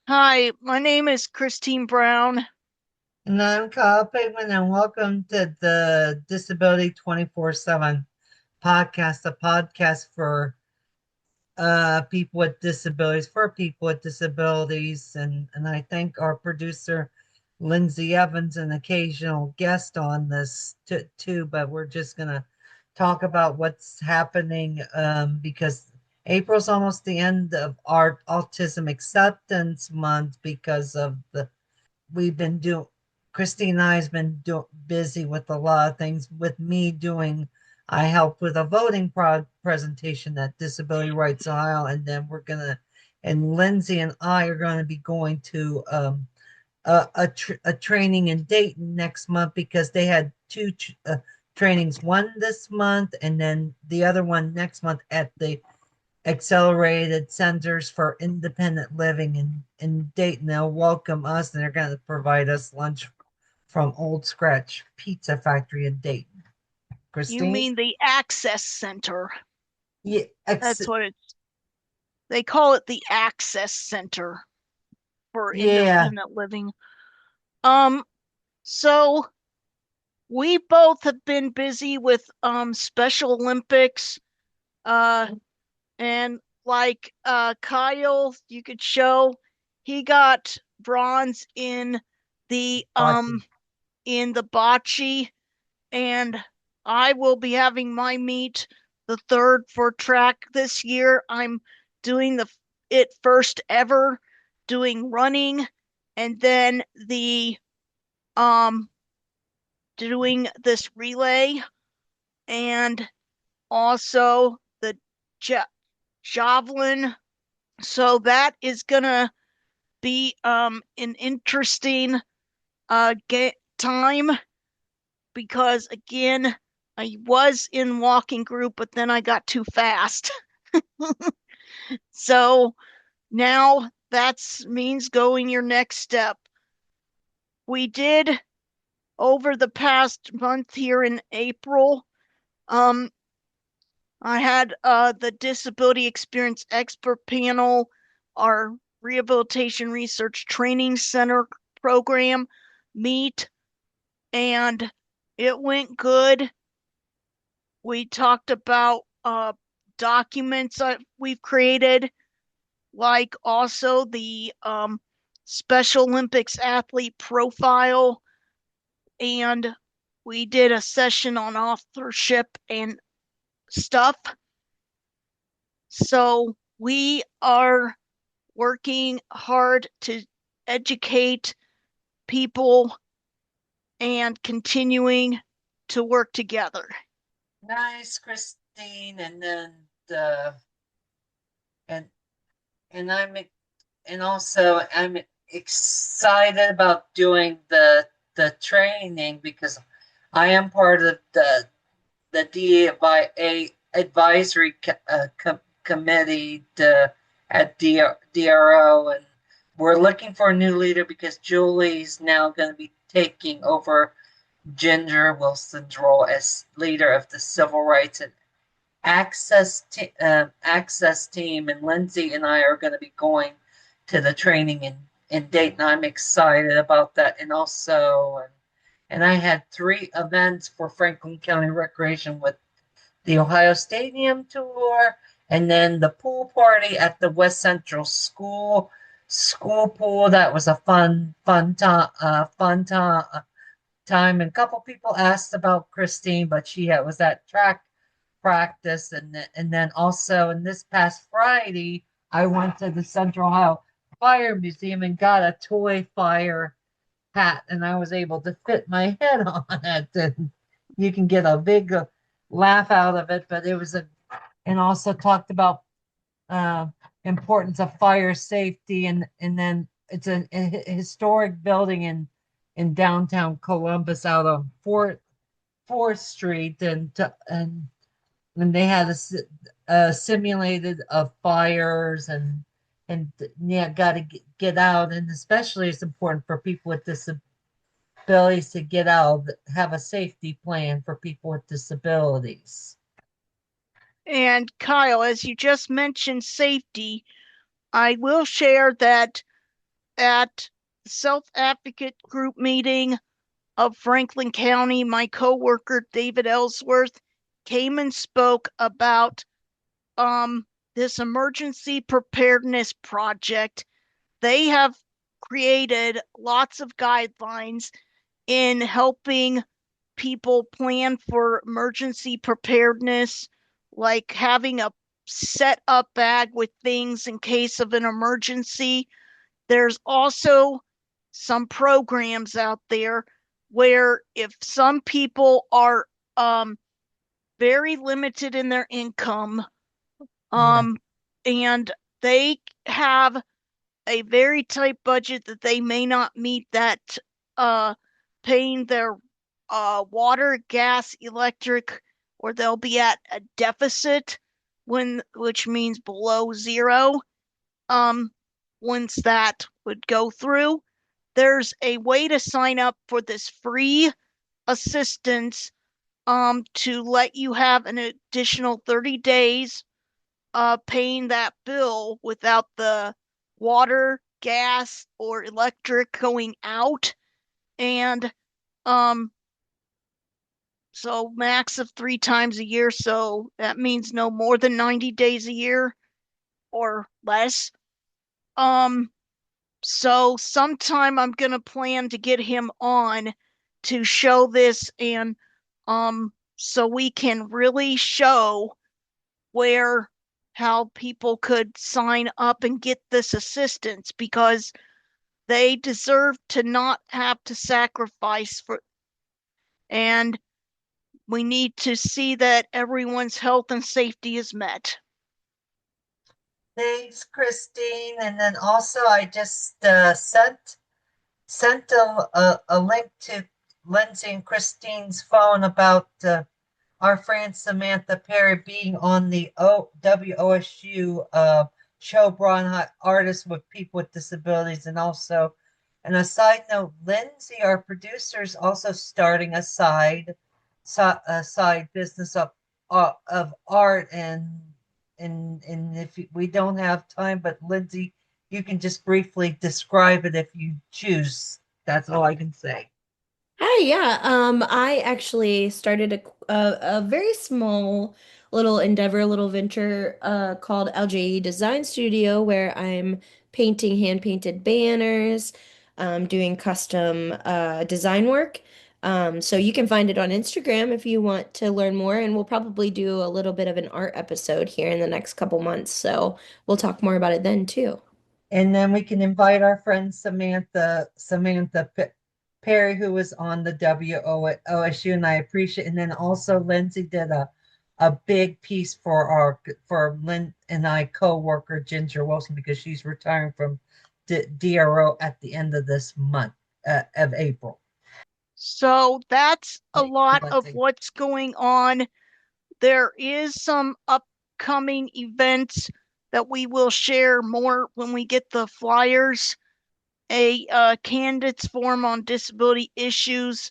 Hi, my name is Christine Brown. And I'm Kyle Pigman, and welcome to the Disability 24/7 podcast, a podcast for people with disabilities, for people with disabilities. And I thank our producer, Lindsay Evans, an occasional guest on this too. But we're just going to talk about what's happening because April's almost the end of our Autism Acceptance Month because of the we've been doing Christine and I has been busy with a lot of things. With me doing, I helped with a voting presentation at Disability Rights Ohio, and then and Lindsay and I are going to be going to a training in Dayton next month because they had two trainings, one this month and then the other one next month at the Accelerated Centers for Independent Living in Dayton. They'll welcome us and they're going to provide us lunch from Old Scratch Pizza Factory in Dayton. You Christine? mean the Access Center. Yeah, That's what they call it, the Access Center for yeah, Independent Living. Um, so we both have been busy with Special Olympics. Uh and like Kyle, you could show he got bronze the um Bocce. in the bocce, and I will be having my meet the third for track this year. I'm doing it first ever, doing running, and then the um doing this relay, and also the ja javelin. So that is gonna be an interesting time, because again, I was in walking group, but then I got too fast. So now that's means going your next step. We did, over the past month here in April, um, I had the Disability Experience Expert Panel, our Rehabilitation Research Training Center program meet, and it went good. We talked about documents that we've created, like also the Special Olympics athlete profile, and we did a session on authorship and stuff. So we are working hard to educate people and continuing to work together. Nice, Christine. And then the and and I'm excited about doing the training because I am part of the DA advisory committee at DRO, and we're looking for a new leader because Julie's now going to be taking over Ginger Wilson's role as leader of the Civil Rights and Access team, and Lindsay and I are going to be going to the training in Dayton. I'm excited about that, and I had three events for Franklin County Recreation with the Ohio Stadium tour, and then the pool party at the West Central school pool. That was a fun time. And a couple people asked about Christine, but was at track practice, and then also in this past Friday, I went to the Central Ohio Fire Museum and got a toy fire hat, and I was able to fit my head on it. And you can get a big laugh out of it, but and also talked about uh, importance of fire safety, and then it's a historic building in downtown Columbus out on Fourth Street, and they had a simulated of fires and yeah, got to get out, and especially it's important for people with to get out, have a safety plan for people with disabilities. And Kyle, as you just mentioned safety, I will share that at the Self Advocate Group meeting of Franklin County, my coworker David Ellsworth came and spoke about this emergency preparedness project. They have created lots of guidelines in helping people plan for emergency preparedness, like having a set up bag with things in case of an emergency. There's also some programs out there where if some people are um, very limited in their income, Yeah. um, and they have a very tight budget that they may not meet that uh, paying their water, gas, electric, or they'll be at a deficit which means below zero. Um, once that would go through, there's a way to sign up for this free assistance to let you have an additional 30 days paying that bill without the water, gas, or electric going out. And um, so max of 3 times a year. So that means no more than 90 days a year or less. Um, so sometime I'm gonna plan to get him on to show this and so we can really show where how people could sign up and get this assistance because they deserve to not have to sacrifice for and we need to see that everyone's health and safety is met. Thanks, Christine. And then also, I just sent a link to Lindsay and Christine's phone about our friend Samantha Perry being on the WOSU show Braun Artists with People with Disabilities. And also, and a side note, Lindsay, our producer, is also starting a side business of art. And if we don't have time, but Lindsay, you can just briefly describe it if you choose. That's all I can say. Hi, yeah. I actually started a very small little endeavor, a little venture called LJE Design Studio, where I'm painting hand painted banners, doing custom design work. So you can find it on Instagram if you want to learn more, and we'll probably do a little bit of an art episode here in the next couple months. So we'll talk more about it then too. And then we can invite our friend Perry, who was on the WOSU, and I appreciate. And then also Lindsay did a big piece for Lynn and I co-worker Ginger Wilson because she's retiring from DRO at the end of this month of April. So that's a Thank you, lot of Lindsay. what's going on. There is some upcoming events that we will share more when we get the flyers. A candidates forum on disability issues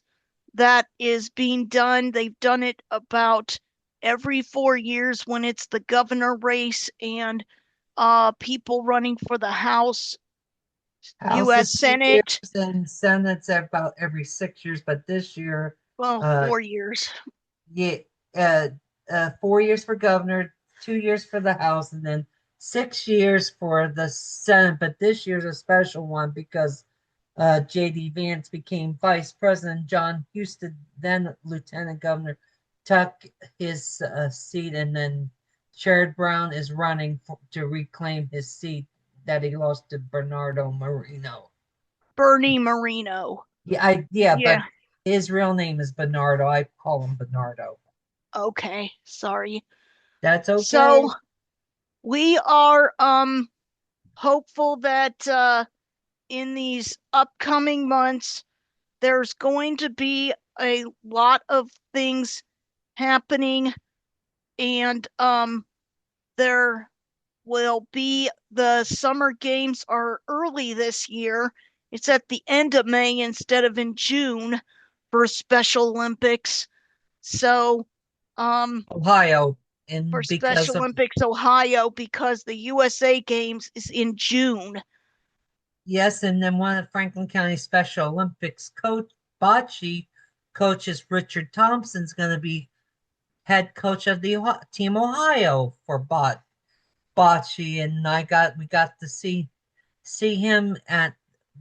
that is being done. They've done it about every 4 years when it's the governor race and people running for the House, House U.S. is 2 years Senate. and Senate's about every 6 years, but this year, Well, uh, 4 years. yeah, uh, 4 years for governor, 2 years for the House, and then 6 years for the Senate. But this year's a special one because J.D. Vance became vice president. John Houston, then lieutenant governor, took his seat, and then Sherrod Brown is running to reclaim his seat that he lost to Bernardo Marino. Bernie Marino. Yeah, Yeah. but his real name is Bernardo. I call him Bernardo. Okay. Sorry. That's okay. So we are hopeful that in these upcoming months there's going to be a lot of things happening and there will be the summer games are early this year It's at the end of May instead of in June for Special Olympics. So, Ohio, for and because Special of Olympics Ohio, because the USA Games is in June. yes, and then one of Franklin County Special Olympics coach bocce coaches Richard Thompson's going to be head coach of the Team Ohio for bocce, and we got to see him at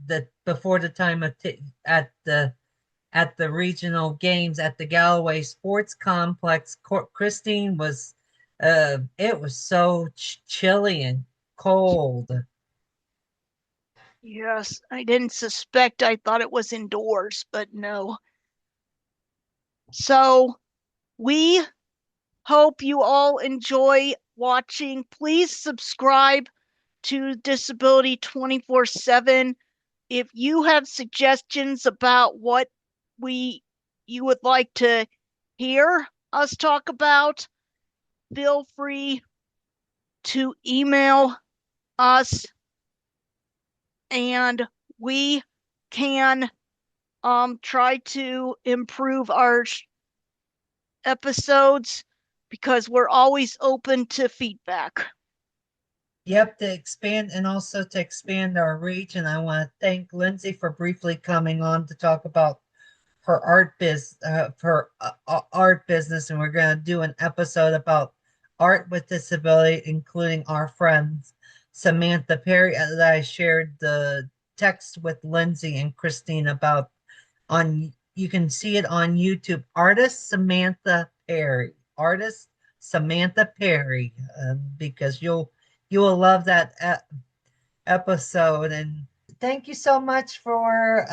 the before the time of at the regional games at the Galloway Sports Complex. Christine was, it was so chilly and cold. Yes, I didn't suspect. I thought it was indoors, but no. So, we hope you all enjoy watching. Please subscribe to Disability 24/7. If you have suggestions about what we you would like to hear us talk about, feel free to email us and we can try to improve our episodes because we're always open to feedback. Yep, to expand and also to expand our reach. And I want to thank Lindsay for briefly coming on to talk about her art business, and we're going to do an episode about art with disability, including our friends Samantha Perry that I shared the text with Lindsay and Christine about on. You can see it on YouTube. Artist Samantha Perry, because you will love that episode. And thank you so much for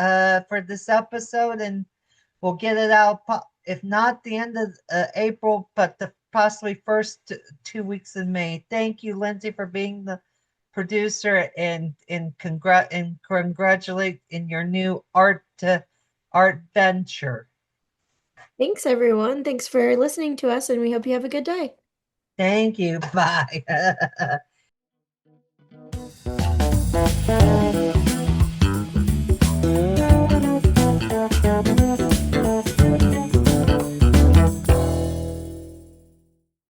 this episode, and we'll get it out if not the end of April, but the possibly first 2 weeks in May. Thank you, Lindsay, for being the producer, and congratulate in your new art venture. Thanks, everyone. Thanks for listening to us, and we hope you have a good day. Thank you. Bye.